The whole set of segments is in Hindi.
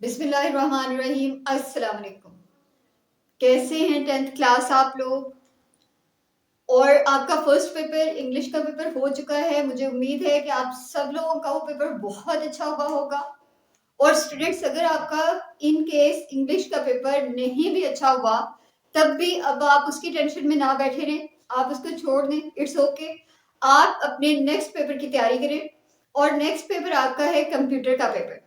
बिस्मिल्लाहिर्रहमानिर्रहीम। अस्सलाम वालेकुम। कैसे हैं 10th क्लास आप लोग? और आपका फर्स्ट पेपर इंग्लिश का पेपर हो चुका है। मुझे उम्मीद है कि आप सब लोगों का वो पेपर बहुत अच्छा हुआ होगा। और स्टूडेंट्स, अगर आपका इन केस इंग्लिश का पेपर नहीं भी अच्छा हुआ, तब भी अब आप उसकी टेंशन में ना बैठे रहें, आप उसको छोड़ दें। It's okay. आप अपने नेक्स्ट पेपर की तैयारी करें। और नेक्स्ट पेपर आपका है कंप्यूटर का पेपर।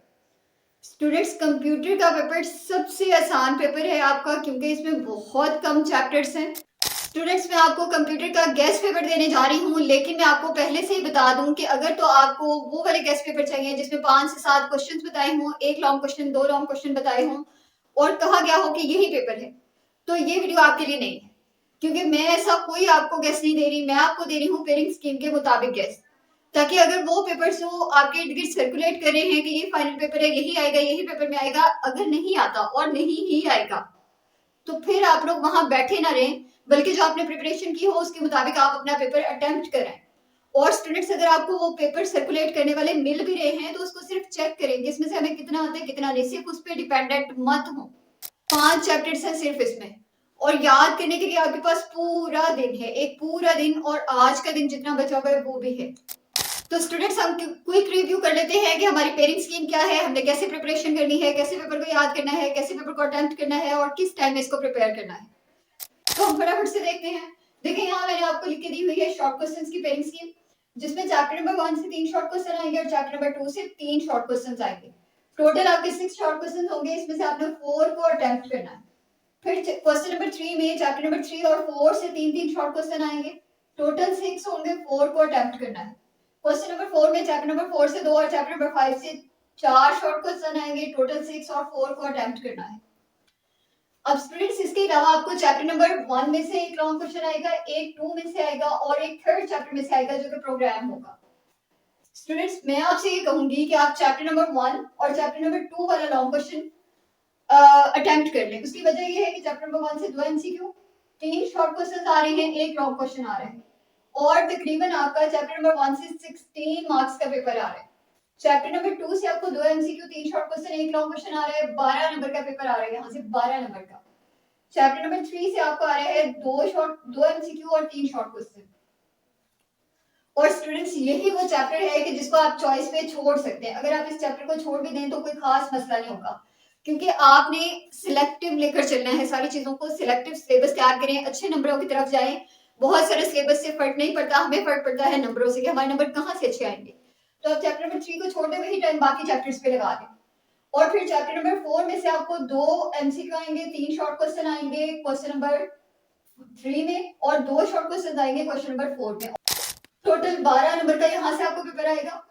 स्टूडेंट्स, कंप्यूटर का पेपर सबसे आसान पेपर है आपका, क्योंकि इसमें बहुत कम चैप्टर्स हैं। स्टूडेंट्स, मैं आपको कंप्यूटर का गेस्ट पेपर देने जा रही हूँ, लेकिन मैं आपको पहले से ही बता दूं कि अगर तो आपको वो वाले गेस्ट पेपर चाहिए जिसमें 5 से 7 क्वेश्चंस बताए हों, एक लॉन्ग क्वेश्चन, 2 लॉन्ग क्वेश्चन बताए हों और कहा गया हो कि यही पेपर है, तो ये वीडियो आपके लिए नहीं है। क्योंकि मैं ऐसा कोई आपको गेस्ट नहीं दे रही, मैं आपको दे रही हूँ पेरिंग स्कीम के मुताबिक गेस्ट, ताकि अगर वो पेपर्स वो आपके इर्द गिर्द सर्कुलेट कर रहे हैं कि ये फाइनल पेपर है, यही आएगा, यही पेपर में आएगा, अगर नहीं आता और नहीं ही आएगा, तो फिर आप लोग वहां बैठे ना रहें, बल्कि जो आपने प्रिपरेशन की हो उसके मुताबिक आप अपना पेपर अटेम्प्ट करें। और स्टूडेंट्स, अगर आपको वो पेपर सर्कुलेट करने वाले मिल भी रहे हैं, तो उसको सिर्फ चेक करें कि इसमें से हमें कितना आता है कितना नहीं, सिर्फ उस पर डिपेंडेंट मत हो। 5 चैप्टर्स हैं सिर्फ इसमें, और याद करने के लिए आपके पास पूरा दिन है, एक पूरा दिन, और आज का दिन जितना बचा हुआ है वो भी है। तो स्टूडेंट्स, हम क्विक रिव्यू कर लेते हैं कि हमारी पेरिंग स्कीम क्या है, हमने कैसे प्रिपरेशन करनी है, कैसे पेपर को याद करना है, कैसे पेपर को अटेम्प्ट करना है और किस टाइम में इसको प्रिपेयर करना है। तो हम फटाफट से देखते हैं। देखिए, यहाँ मैंने आपको लिख के दी हुई है शॉर्ट क्वेश्चंस की पेरिंग स्कीम, जिसमें चैप्टर नंबर 1 से 3 शॉर्ट क्वेश्चन आएंगे और चैप्टर नंबर 2 से 3 शॉर्ट क्वेश्चन आएंगे। टोटल आपके 6 शॉर्ट क्वेश्चन होंगे, इसमें से आपने 4 को अटेम्प्ट करना है। फिर क्वेश्चन नंबर 3 में चैप्टर नंबर 3 और 4 से 3 शॉर्ट क्वेश्चन आएंगे। टोटल 6 होंगे, 4 को अटेम्प्ट करना है। क्वेश्चन नंबर 4 में चैप्टर नंबर 4 से 2 और चैप्टर नंबर 5 से 4 शॉर्ट क्वेश्चन आएंगे। टोटल 6 और 4 को अटेम्प्ट करना है। अब स्टूडेंट्स, इसके अलावा आपको चैप्टर नंबर 1 में से एक लॉन्ग क्वेश्चन आएगा, एक 2 में से आएगा और एक थर्ड चैप्टर में से आएगा, जो कि प्रोग्राम होगा। स्टूडेंट्स, मैं आपसे ये कहूंगी कि आप चैप्टर नंबर 1 और चैप्टर नंबर 2 वाला लॉन्ग क्वेश्चन अटेम्प्ट कर लें। उसकी वजह ये है कि चैप्टर नंबर 1 से 2 एमसीक्यू, 3 शॉर्ट क्वेश्चन आ रहे हैं, एक लॉन्ग क्वेश्चन आ रहा है, और तकरीबन आपका चैप्टर नंबर 1 से 16 मार्क्स का पेपर आ रहा है। चैप्टर नंबर 2 से आपको 2 एमसीक्यू, 3 शॉर्ट क्वेश्चन, एक लॉन्ग क्वेश्चन आ रहा है, 12 नंबर का पेपर आ रहा है, यहाँ से 12 नंबर का। चैप्टर नंबर 3 से आपको आ रहा है 2 एमसीक्यू और 3 शॉर्ट क्वेश्चन। और स्टूडेंट्स, यही वो चैप्टर है कि जिसको आप चॉइस पे छोड़ सकते हैं। अगर आप इस चैप्टर को छोड़ भी दें तो कोई खास मसला नहीं होगा, क्योंकि आपने सिलेक्टिव लेकर चलना है सारी चीजों को। सिलेक्टिव सिलेबस तैयार करें, अच्छे नंबरों की तरफ जाएं। बहुत सारे सिलेबस से फर्क नहीं पड़ता, हमें फर्क पड़ता है नंबरों से कि हमारे नंबर कहाँ से अच्छे आएंगे। तो आप चैप्टर नंबर 3 को छोड़ दें, वही टाइम बाकी चैप्टर्स पे लगा दें। और फिर चैप्टर नंबर 4 में से आपको 2 एमसीक्यू आएंगे, 3 शॉर्ट क्वेश्चन आएंगे क्वेश्चन नंबर 3 में, और 2 शॉर्ट क्वेश्चन आएंगे क्वेश्चन नंबर 4 में। टोटल 12 नंबर का यहाँ से आपको पेपर आएगा।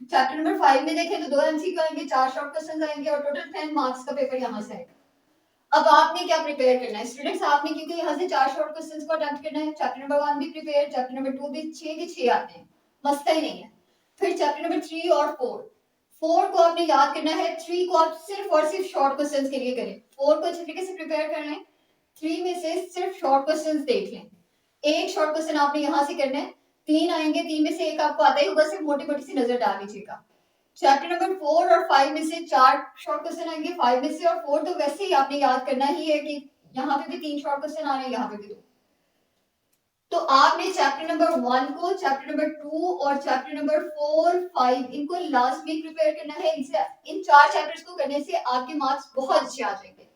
चैप्टर नंबर 5 में देखें तो 2 एमसीक्यू आएंगे, 4 शॉर्ट क्वेश्चन आएंगे और टोटल 10 मार्क्स का पेपर यहाँ से आएगा। अब आपने क्या प्रिपेयर करना है स्टूडेंट्स? आपने, क्योंकि यहाँ से 4 शॉर्ट क्वेश्चंस को अटेम्प्ट करना है, चैप्टर नंबर 1 भी प्रिपेयर, चैप्टर नंबर 2 भी, 6 के 6 आते हैं, मसला ही नहीं है। फिर चैप्टर नंबर 3 और 4 को आपने याद करना है। 3 को आप सिर्फ और सिर्फ शॉर्ट क्वेश्चंस के लिए करें, 4 को अच्छे तरीके से प्रिपेयर कर लें, 3 में से सिर्फ शॉर्ट क्वेश्चंस देख लें। एक शॉर्ट क्वेश्चन आपने यहाँ से करना है, 3 आएंगे, 3 में से एक आपको आता ही होगा, सिर्फ मोटी मोटी सी नजर डाल लीजिएगा। चैप्टर नंबर 4 और 5 में से 4 शॉर्ट क्वेश्चन आएंगे, 5 में से, और 4 तो वैसे ही आपने याद करना ही है कि यहाँ पे भी 3 शॉर्ट क्वेश्चन आ रहे हैं, यहाँ पे भी 2। तो आपने चैप्टर नंबर 1 को, चैप्टर नंबर 2 और चैप्टर नंबर 4, 5 इनको लास्ट वीक प्रिपेयर करना है। इनसे, इन 4 चैप्टर्स को करने से आपके मार्क्स बहुत अच्छे आ जाएंगे।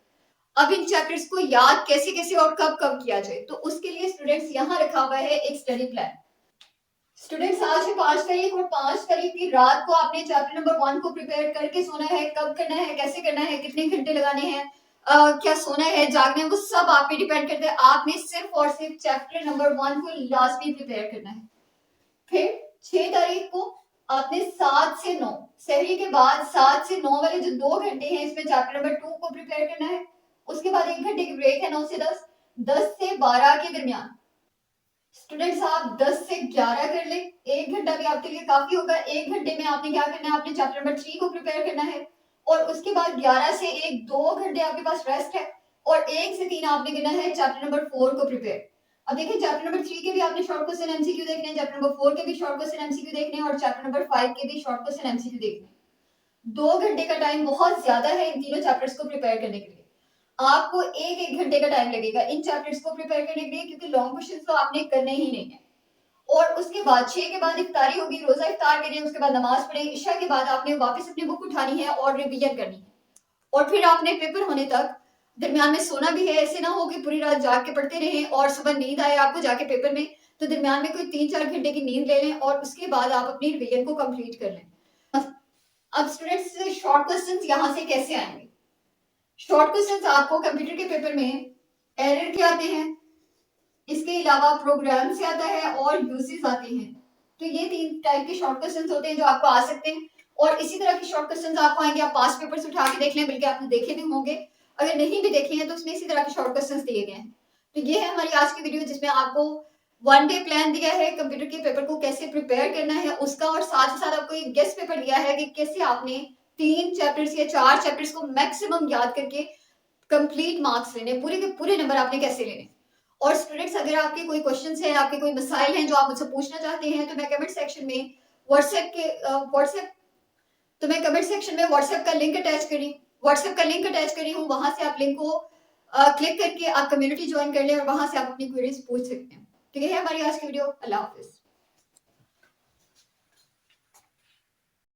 अब इन चैप्टर्स को याद कैसे कैसे और कब कब किया जाए, तो उसके लिए स्टूडेंट्स यहाँ रखा हुआ है एक स्टडी प्लान। स्टूडेंट्स, आज है 5 तारीख और 5 तारीख की रात को आपने चैप्टर नंबर 1 को प्रिपेयर करके सोना है। कब करना है, कैसे करना है, कितने घंटे लगाने हैं, क्या सोना है, जागना है, वो सब आप पे डिपेंड करता है। आपने सिर्फ और सिर्फ चैप्टर नंबर 1 को लास्ट में प्रिपेयर करना है। फिर 6 तारीख को आपने 7 से 9, सहरी के बाद 7 से 9 वाले जो 2 घंटे हैं, इसमें चैप्टर नंबर 2 को प्रिपेयर करना है। उसके बाद 1 घंटे की ब्रेक है, 9 से 10, 10 से 12 के दरमियान स्टूडेंट्स आप 10 से 11 कर ले, 1 घंटा भी आपके लिए काफी होगा। 1 घंटे में आपने क्या करना है, आपने चैप्टर नंबर 3 को प्रिपेयर करना है, और उसके बाद 11 से 1-2 घंटे आपके पास रेस्ट है, और 1 से 3 आपने करना है चैप्टर नंबर 4 को प्रिपेयर। अब देखिए, चैप्टर नंबर 3 के भी आपने शॉर्ट क्वेश्चन एमसीक्यू देखने हैं, चैप्टर नंबर 4 के भी शॉर्ट क्वेश्चन एमसीक्यू देखने हैं, और चैप्टर नंबर 5 के भी शॉर्ट क्वेश्चन एमसीक्यू देखने हैं। 2 घंटे का टाइम बहुत ज्यादा है इन तीनों चैप्टर्स को प्रिपेयर करने के लिए। आपको एक एक घंटे का टाइम लगेगा इन चैप्टर्स को प्रिपेयर करने के लिए, क्योंकि लॉन्ग क्वेश्चन तो आपने करने ही नहीं है। और उसके बाद 6 के बाद इफ्तारी होगी, रोजा इफ्तार करें, उसके बाद नमाज पढ़े, इशा के बाद आपने वापस अपनी बुक उठानी है और रिवीजन करनी है। और फिर आपने पेपर होने तक दरमियान में सोना भी है। ऐसे ना हो कि पूरी रात जाग के पढ़ते रहें और सुबह नींद आए आपको जाके पेपर में, तो दरमियान में कोई 3-4 घंटे की नींद ले लें और उसके बाद आप अपनी रिवीजन को कंप्लीट कर लें। अब स्टूडेंट्स, शॉर्ट क्वेश्चंस यहाँ से कैसे आएंगे? शॉर्ट क्वेश्चंस आपको कंप्यूटर के पेपर में एरर के आते हैं, इसके अलावा प्रोग्राम से आता है और यूजेस आते हैं। तो ये 3 टाइप के शॉर्ट क्वेश्चंस होते हैं जो आपको आ सकते हैं। और इसी तरह के शॉर्ट क्वेश्चंस आपको आएंगे, आप पास पेपर से उठा के देख लें, बल्कि आपने देखे भी होंगे। अगर नहीं भी देखे हैं तो उसमें इसी तरह के शॉर्ट क्वेश्चंस दिए गए हैं। तो ये है हमारी आज की वीडियो, जिसमें आपको 1 डे प्लान दिया है कंप्यूटर के पेपर को कैसे प्रिपेयर करना है उसका, और साथ ही साथ आपको एक गेस्ट पेपर दिया है कि कैसे आपने 3 चैप्टर्स या 4 चैप्टर्स को मैक्सिमम याद करके कंप्लीट मार्क्स लेने, पूरे के पूरे नंबर आपने कैसे लेने। और स्टूडेंट्स, अगर आपके कोई क्वेश्चंस हैं, आपके कोई मसाइल हैं जो आप मुझसे पूछना चाहते हैं, तो मैं कमेंट सेक्शन में व्हाट्सएप के व्हाट्सएप तो मैं कमेंट सेक्शन में व्हाट्सएप का लिंक अटैच करी हूँ, वहां से आप लिंक को क्लिक करके आप कम्युनिटी ज्वाइन कर लें और वहां से आप अपनी क्वेरीज पूछ सकते हैं। ठीक है हमारी आज की वीडियो। अल्लाह हाफिज।